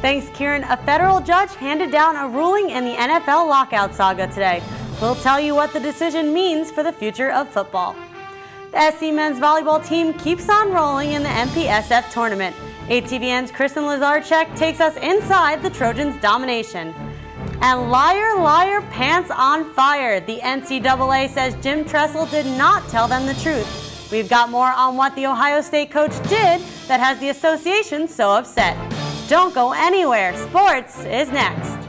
Thanks, Kieran. A federal judge handed down a ruling in the NFL lockout saga today. We'll tell you what the decision means for the future of football. The SC men's volleyball team keeps on rolling in the MPSF tournament. ATVN's Kristen Lazarchuk takes us inside the Trojans' domination. And liar, liar, pants on fire. The NCAA says Jim Tressel did not tell them the truth. We've got more on what the Ohio State coach did that has the association so upset. Don't go anywhere. Sports is next.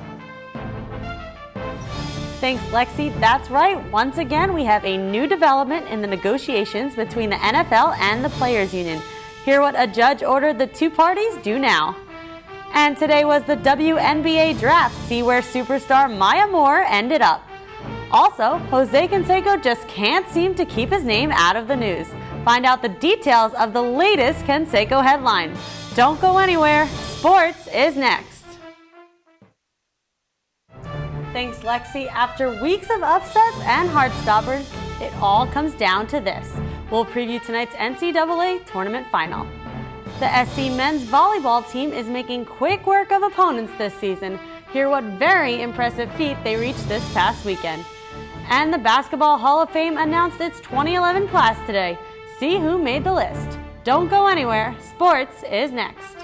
Thanks, Lexi. That's right. Once again, we have a new development in the negotiations between the NFL and the Players Union. Hear what a judge ordered the two parties do now. And today was the WNBA draft. See where superstar Maya Moore ended up. Also, Jose Canseco just can't seem to keep his name out of the news. Find out the details of the latest Canseco headline. Don't go anywhere. Sports is next. Thanks, Lexi. After weeks of upsets and heartstoppers, it all comes down to this. We'll preview tonight's NCAA tournament final. The SC men's volleyball team is making quick work of opponents this season. Hear what very impressive feat they reached this past weekend. And the Basketball Hall of Fame announced its 2011 class today. See who made the list. Don't go anywhere. Sports is next.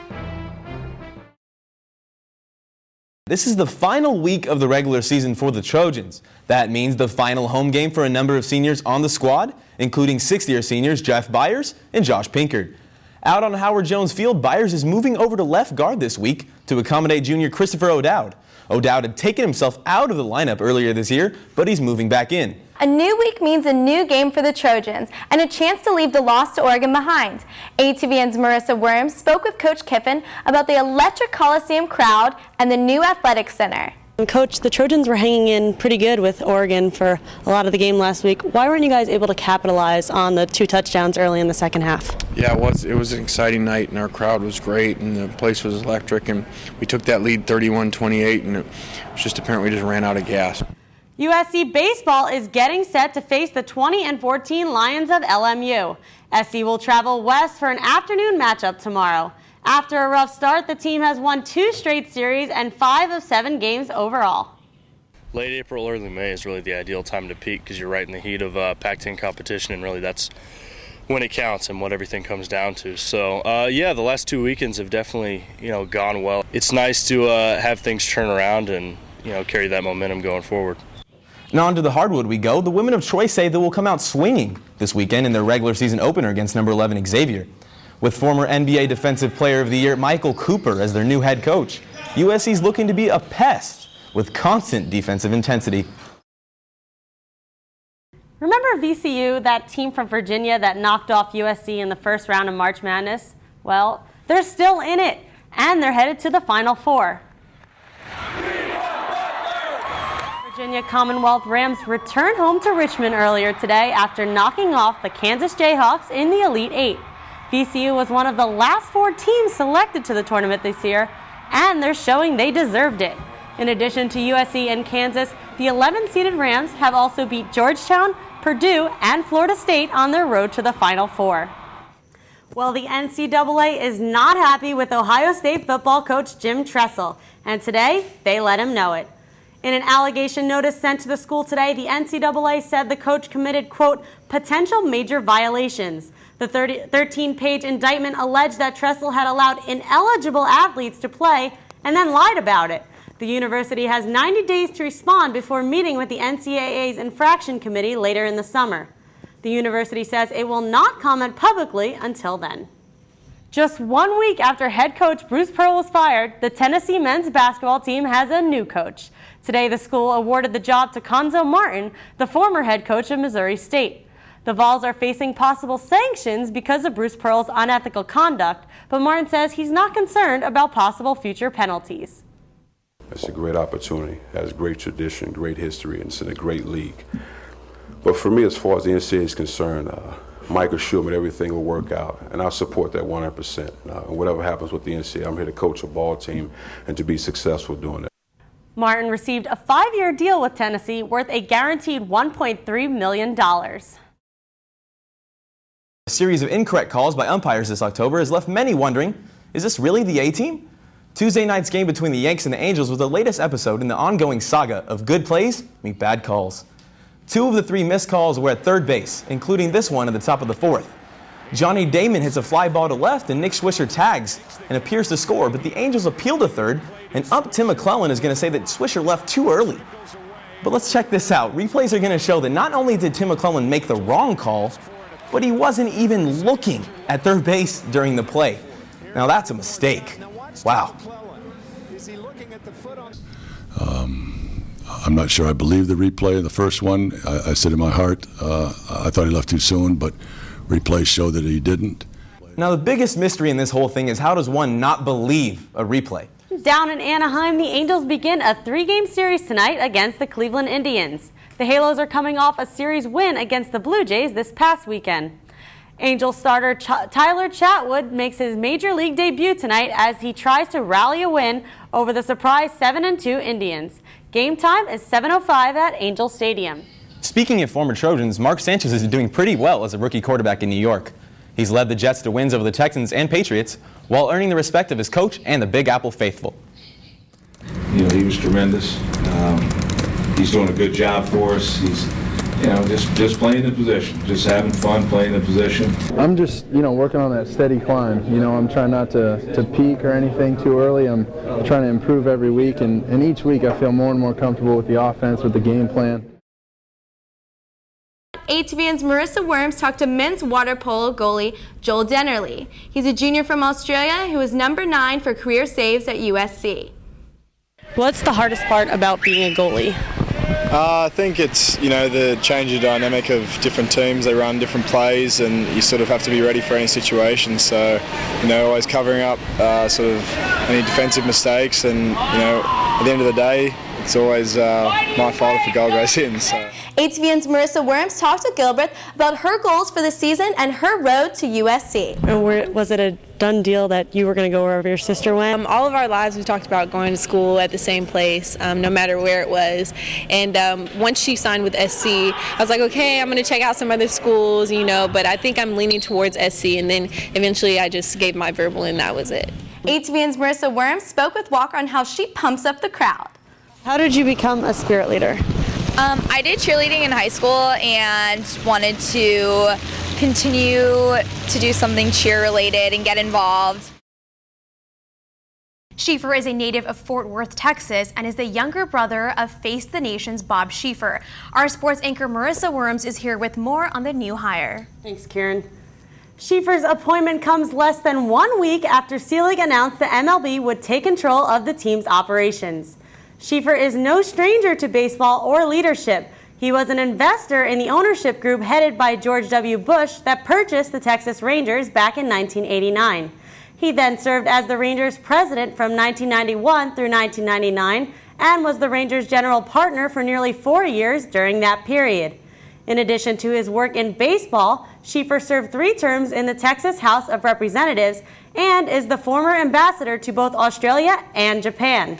This is the final week of the regular season for the Trojans. That means the final home game for a number of seniors on the squad, including sixth-year seniors Jeff Byers and Josh Pinkard. Out on Howard Jones Field, Byers is moving over to left guard this week to accommodate junior Christopher O'Dowd. O'Dowd had taken himself out of the lineup earlier this year, but he's moving back in. A new week means a new game for the Trojans and a chance to leave the loss to Oregon behind. ATVN's Marissa Wurms spoke with Coach Kiffin about the electric Coliseum crowd and the new athletic center. Coach, the Trojans were hanging in pretty good with Oregon for a lot of the game last week. Why weren't you guys able to capitalize on the 2 touchdowns early in the second half? Yeah, it was an exciting night, and our crowd was great, and the place was electric, and we took that lead 31-28, and it was just apparent we just ran out of gas. USC baseball is getting set to face the 20-14 Lions of LMU. SC will travel west for an afternoon matchup tomorrow. After a rough start, the team has won 2 straight series and 5 of 7 games overall. Late April, early May is really the ideal time to peak because you're right in the heat of Pac-10 competition, and really that's when it counts and what everything comes down to. So, yeah, the last 2 weekends have definitely, gone well. It's nice to have things turn around and, carry that momentum going forward. Now on to the hardwood we go. The women of Troy say they will come out swinging this weekend in their regular season opener against number 11 Xavier. With former NBA Defensive Player of the Year Michael Cooper as their new head coach, USC's looking to be a pest with constant defensive intensity. Remember VCU, that team from Virginia that knocked off USC in the first round of March Madness? Well, they're still in it, and they're headed to the Final Four. Virginia Commonwealth Rams returned home to Richmond earlier today after knocking off the Kansas Jayhawks in the Elite Eight. VCU was one of the last 4 teams selected to the tournament this year, and they're showing they deserved it. In addition to USC and Kansas, the 11-seeded Rams have also beat Georgetown, Purdue, and Florida State on their road to the Final Four. Well, the NCAA is not happy with Ohio State football coach Jim Tressel, and today they let him know it. In an allegation notice sent to the school today, the NCAA said the coach committed, quote, potential major violations. The 13-page indictment alleged that Tressel had allowed ineligible athletes to play and then lied about it. The university has 90 days to respond before meeting with the NCAA's infraction committee later in the summer. The university says it will not comment publicly until then. Just 1 week after head coach Bruce Pearl was fired, the Tennessee men's basketball team has a new coach. Today, the school awarded the job to Conzo Martin, the former head coach of Missouri State. The Vols are facing possible sanctions because of Bruce Pearl's unethical conduct, but Martin says he's not concerned about possible future penalties. It's a great opportunity, has great tradition, great history, and it's in a great league. But for me, as far as the NCAA is concerned, Mike assured me that everything will work out, and I support that 100%. Whatever happens with the NCAA, I'm here to coach a ball team and to be successful doing it. Martin received a 5-year deal with Tennessee worth a guaranteed $1.3 million. A series of incorrect calls by umpires this October has left many wondering, is this really the A-team? Tuesday night's game between the Yanks and the Angels was the latest episode in the ongoing saga of good plays meet bad calls. 2 of the 3 missed calls were at third base, including this one at the top of the 4th. Johnny Damon hits a fly ball to left and Nick Swisher tags and appears to score, but the Angels appeal to third, and Tim McClellan is going to say that Swisher left too early. But let's check this out. Replays are going to show that not only did Tim McClellan make the wrong call, but he wasn't even looking at third base during the play. Now that's a mistake. Wow. I'm not sure I believe the replay. The first one, I said in my heart, I thought he left too soon, but replays show that he didn't. Now the biggest mystery in this whole thing is how does one not believe a replay? Down in Anaheim, the Angels begin a 3-game series tonight against the Cleveland Indians. The Halos are coming off a series win against the Blue Jays this past weekend. Angels starter Tyler Chatwood makes his major league debut tonight as he tries to rally a win over the surprise 7-2 Indians. Game time is 7:05 at Angel Stadium. Speaking of former Trojans, Mark Sanchez is doing pretty well as a rookie quarterback in New York. He's led the Jets to wins over the Texans and Patriots while earning the respect of his coach and the Big Apple faithful. He was tremendous. He's doing a good job for us. He's just playing the position, just having fun playing the position. I'm just, working on that steady climb. I'm trying not to peak or anything too early. I'm trying to improve every week, and each week I feel more and more comfortable with the offense, with the game plan. ATVN's Marissa Wurms talked to men's water polo goalie Joel Dennerly. He's a junior from Australia who is number 9 for career saves at USC. What's the hardest part about being a goalie? I think it's, the change of dynamic of different teams. They run different plays and you sort of have to be ready for any situation. So, always covering up sort of any defensive mistakes, and, at the end of the day, it's always my fault if a goal goes in. So. ATVN's Marissa Wurms talked to Gilbert about her goals for the season and her road to USC. And was it a done deal that you were going to go wherever your sister went? All of our lives we've talked about going to school at the same place, no matter where it was. And once she signed with SC, I was like, okay, I'm going to check out some other schools, but I think I'm leaning towards SC. And then eventually I just gave my verbal and that was it. ATVN's Marissa Wurms spoke with Walker on how she pumps up the crowd. How did you become a spirit leader? I did cheerleading in high school and wanted to continue to do something cheer related and get involved. Schieffer is a native of Fort Worth, Texas, and is the younger brother of Face the Nation's Bob Schieffer. Our sports anchor Marissa Wurms is here with more on the new hire. Thanks, Karen. Schieffer's appointment comes less than 1 week after Seelig announced the MLB would take control of the team's operations. Schieffer is no stranger to baseball or leadership. He was an investor in the ownership group headed by George W. Bush that purchased the Texas Rangers back in 1989. He then served as the Rangers president from 1991 through 1999 and was the Rangers general partner for nearly 4 years during that period. In addition to his work in baseball, Schieffer served 3 terms in the Texas House of Representatives and is the former ambassador to both Australia and Japan.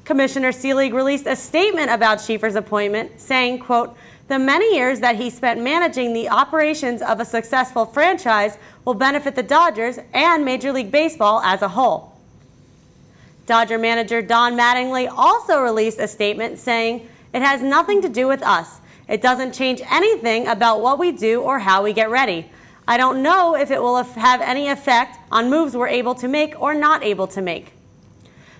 Commissioner Seelig released a statement about Schieffer's appointment, saying, quote, "The many years that he spent managing the operations of a successful franchise will benefit the Dodgers and Major League Baseball as a whole." Dodger manager Don Mattingly also released a statement saying, "It has nothing to do with us. It doesn't change anything about what we do or how we get ready. I don't know if it will have any effect on moves we're able to make or not able to make."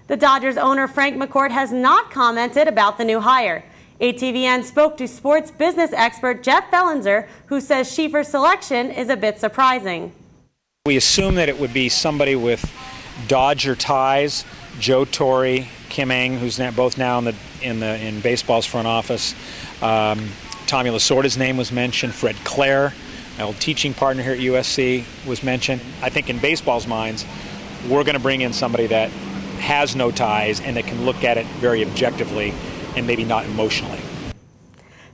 The Dodgers owner Frank McCourt has not commented about the new hire. ATVN spoke to sports business expert Jeff Fellenzer, who says Schieffer's selection is a bit surprising. We assume that it would be somebody with Dodger ties, Joe Torre, Kim Ng, who's both now in baseball's front office. Tommy Lasorda's name was mentioned. Fred Clare, my old teaching partner here at USC, was mentioned. I think in baseball's minds, we're going to bring in somebody that has no ties and that can look at it very objectively and maybe not emotionally.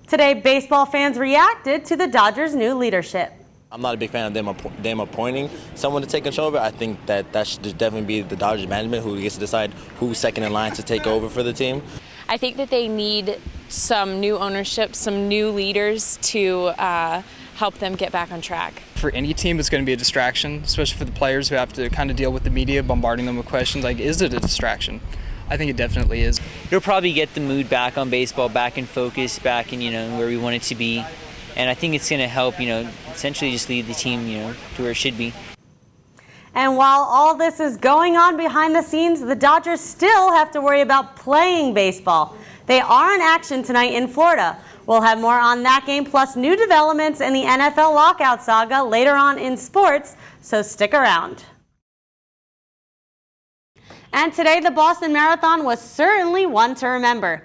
Today, baseball fans reacted to the Dodgers' new leadership. I'm not a big fan of them appointing someone to take control of it. I think that should definitely be the Dodgers management who gets to decide who's second in line to take over for the team. I think that they need some new ownership, some new leaders to help them get back on track. for any team it's going to be a distraction, especially for the players who have to kind of deal with the media bombarding them with questions like, is it a distraction? I think it definitely is. It'll probably get the mood back on baseball, back in focus, back in, where we want it to be. And I think it's going to help, essentially just lead the team, to where it should be. And while all this is going on behind the scenes, the Dodgers still have to worry about playing baseball. They are in action tonight in Florida. We'll have more on that game, plus new developments in the NFL lockout saga later on in sports, so stick around. And today, the Boston Marathon was certainly one to remember.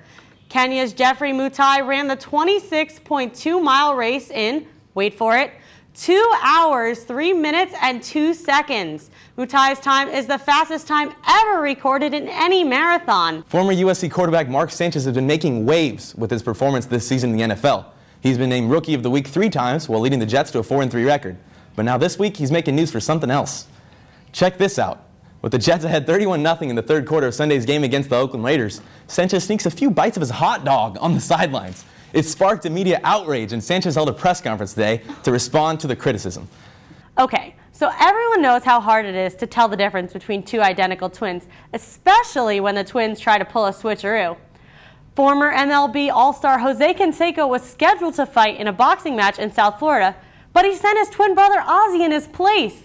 Kenya's Jeffrey Mutai ran the 26.2-mile race in, wait for it, 2 hours, 3 minutes, and 2 seconds. Mutai's time is the fastest time ever recorded in any marathon. Former USC quarterback Mark Sanchez has been making waves with his performance this season in the NFL. He's been named Rookie of the Week 3 times while leading the Jets to a 4-3 record. But now this week, he's making news for something else. Check this out. With the Jets ahead 31-0 in the third quarter of Sunday's game against the Oakland Raiders, Sanchez sneaks a few bites of his hot dog on the sidelines. It sparked immediate outrage, and Sanchez held a press conference today to respond to the criticism. Okay, so everyone knows how hard it is to tell the difference between two identical twins, especially when the twins try to pull a switcheroo. Former MLB All-Star Jose Canseco was scheduled to fight in a boxing match in South Florida, but he sent his twin brother Ozzy in his place.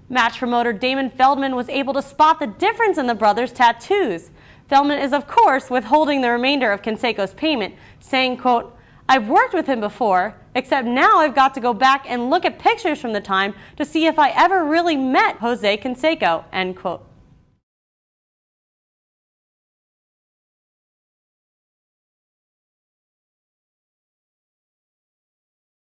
Match promoter Damon Feldman was able to spot the difference in the brothers' tattoos. Feldman is, of course, withholding the remainder of Canseco's payment, saying, quote, "I've worked with him before, except now I've got to go back and look at pictures from the time to see if I ever really met Jose Canseco," end quote.